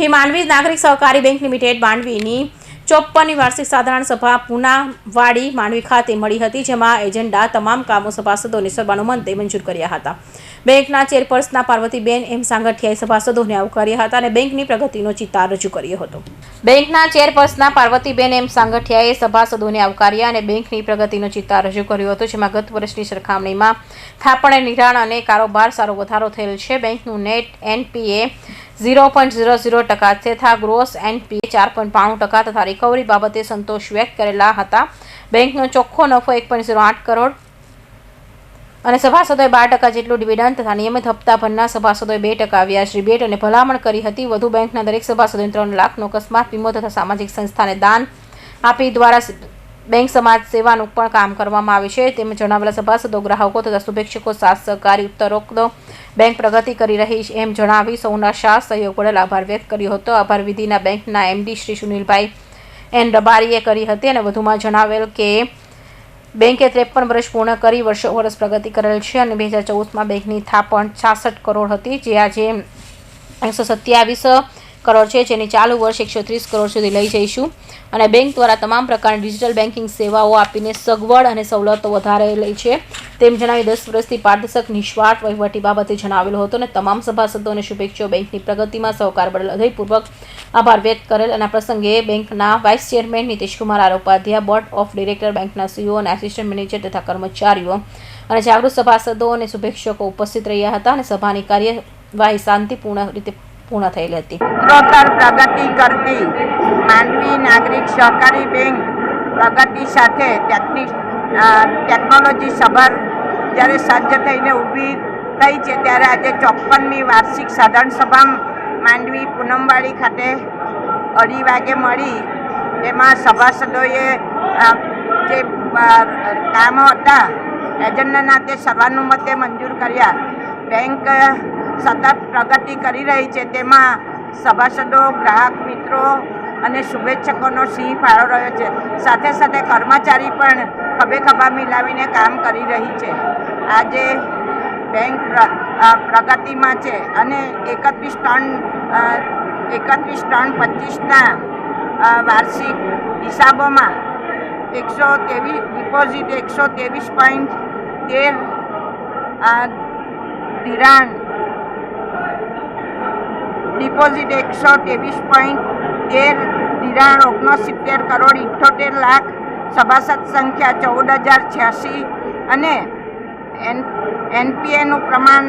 માંડવી નાગરિક સહકારી bank limited માંડવીની 54મી વાર્ષિક સાધારણ સભા પૂનાવાડી માંડવી ખાતે મળી હતી, જેમાં એજન્ડા તમામ કામો સભાસદોને સર્વાનુમતે મંજૂર કર્યા હતા. બેંકના ચેરપર્સન પાર્વતીબેન એમ સાંગઠિયાએ સભાસદોને આવકાર્યા હતા અને બેંકની પ્રગતિનો ચિતાર રજૂ કર્યો હતો. બેંકના ચેરપર્સન પાર્વતીબેન એમ સાંગઠિયાએ સભાસદોને આવકાર્યા અને બેંકની પ્રગતિનો ચિતાર રજૂ કર્યો હતો, જેમાં ગત વર્ષની સરખામણીમાં થાપણે નિરાણ અને કારોબાર સારો વધારો થયેલ છે. બેંકનું નેટ એનપીએ 0.00% તથા ગ્રોસ એનપીએ 4.92% તથા રિકવરી બાબતે સંતોષ વ્યક્ત કરેલા હતા. બેંકનો ચોખ્ખો નફો 1.08 કરોડ અને સભાસદોએ 12% જેટલું ડિવિડન્ડ તથા નિયમિત હપ્તા ભરનાર સભાસદોએ 2% વ્યાજ રિબેટ અને ભલામણ કરી હતી. વધુ બેંકના દરેક સભાસદોને 3 લાખનો અકસ્માત વીમો તથા સામાજિક સંસ્થાને દાન આપી દ્વારા બેંક સમાજ સેવાનું પણ કામ કરવામાં આવે છે. તેમ જણાવેલા સભાસદો, ગ્રાહકો તથા શુભેચ્છકો સાથ સહકારી ઉત્તરોક્ત બેંક પ્રગતિ કરી રહી એમ જણાવી સૌના સાથ સહયોગ બદલ આભાર વ્યક્ત કર્યો હતો. આભાર વિધિના બેંકના એમડી શ્રી સુનિલભાઈ એન રબારીએ કરી હતી અને વધુમાં જણાવેલ કે બેંકે 53 વર્ષ પૂર્ણ કરી વર્ષ પ્રગતિ કરેલ છે અને 2014માં બેંકની થાપણ 66 કરોડ હતી, જે આજે 127 કરોડ છે, જેની ચાલુ વર્ષ 130 કરોડ સુધી લઈ જઈશું અને બેંક દ્વારા તમામ પ્રકારની ડિજિટલ બેન્કિંગ સેવાઓ આપીને સગવડ અને સવલતો વધારેલી છે તેમ જણાવી 10 વર્ષથી પારદર્શક નિસ્વાર્થ વહીવટી બાબતે જણાવેલો હતો અને તમામ સભાસદો અને શુભેચ્છાઓ બેંકની પ્રગતિમાં સહકાર બદલ હૃદયપૂર્વક આભાર વ્યક્ત કરેલ. અને પ્રસંગે બેંકના vice chairman Nitishkumar R Upadhyay, board of director, બેંકના સીઈઓ અને આસિસ્ટન્ટ મેનેજર તથા કર્મચારીઓ અને જાગૃત સભાસદો અને શુભેચ્છકો ઉપસ્થિત રહ્યા હતા અને સભાની કાર્યવાહી શાંતિપૂર્ણ રીતે પૂર્ણ થયેલી હતી. ઉત્તરોત્તર પ્રગતિ કરતી માંડવી નાગરિક સહકારી બેંક પ્રગતિ સાથે ટેકનોલોજી સભર જ્યારે સજ્જ થઈને ઊભી થઈ છે, ત્યારે આજે 54મી વાર્ષિક સાધારણ સભા માંડવી પૂનમવાડી ખાતે 2:30 વાગે મળી. તેમાં સભાસદોએ જે કામો હતા એજન્ડાના તે સર્વાનુમતે મંજૂર કર્યા. બેંક સતત પ્રગતિ કરી રહી છે, તેમાં સભાસદો, ગ્રાહક મિત્રો અને શુભેચ્છકોનો સિંહ ફાળો રહ્યો છે. સાથે સાથે કર્મચારી પણ ખભે ખભા મિલાવીને કામ કરી રહી છે. આજે બેંક પ્રગતિમાં છે અને 31/3/25ના વાર્ષિક હિસાબોમાં 123 ડિપોઝિટ 123.13 ધિરાણ ડિપોઝિટ 123.13 ધિરાણ 69 કરોડ 78 લાખ, સભાસદ સંખ્યા 14,086 અને એનપીએનું પ્રમાણ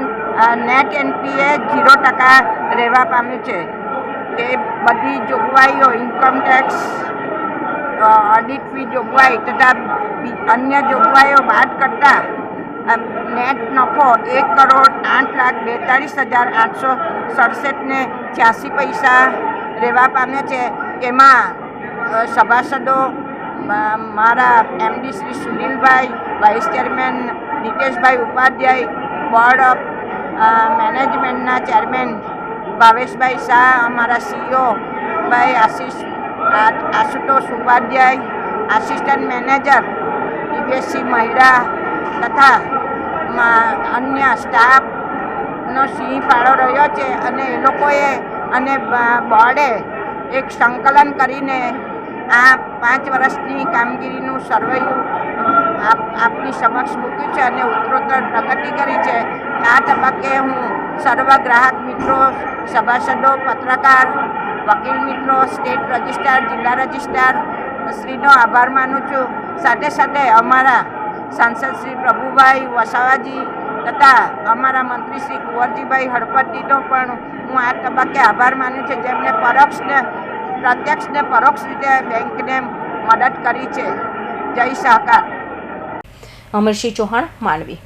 નેટ એનપીએ 0% રહેવા પામ્યું છે. તે બધી જોગવાઈઓ ઇન્કમ ટેક્સ, ઓડિટ ફી જોગવાઈ તથા અન્ય જોગવાઈઓ બાદ કરતાં નેટ નફો 1,42,867.86 રહેવા પામ્યો છે. તેમાં સભાસદો મારા MD Shri Sunilbhai, vice chairman Niteshbhai Upadhyay, board of મેનેજમેન્ટના ચેરમેન ભાવેશભાઈ શાહ, અમારા સીઈઓ ભાઈ આશુતોષ ઉપાધ્યાય, આસિસ્ટન્ટ મેનેજર દિવ્યશ્રી મહિડા તથા અન્ય સ્ટાફનો સિંહ ફાળો રહ્યો છે અને એ લોકોએ અને બોર્ડે એક સંકલન કરીને આ 5 વર્ષની કામગીરીનું સર્વેયું આપની સમક્ષ મૂક્યું છે અને ઉત્તરોત્તર પ્રગતિ કરી છે. આ તબક્કે હું સર્વ ગ્રાહક મિત્રો, સભાસદો, પત્રકાર, વકીલ મિત્રો, સ્ટેટ રજિસ્ટ્રાર, જિલ્લા રજિસ્ટ્રાર શ્રીનો આભાર માનું છું. સાથે સાથે અમારા સાંસદ શ્રી પ્રભુભાઈ વસાવાજી તથા અમારા મંત્રી શ્રી કુંવરજીભાઈ હળપતિનો પણ હું આ તબક્કે આભાર માનું છું, જેમણે પ્રત્યક્ષ ને પરોક્ષ રીતે બેંકને મદદ કરી છે. જય સહકાર. અમરસિંહ ચૌહાણ, માંડવી.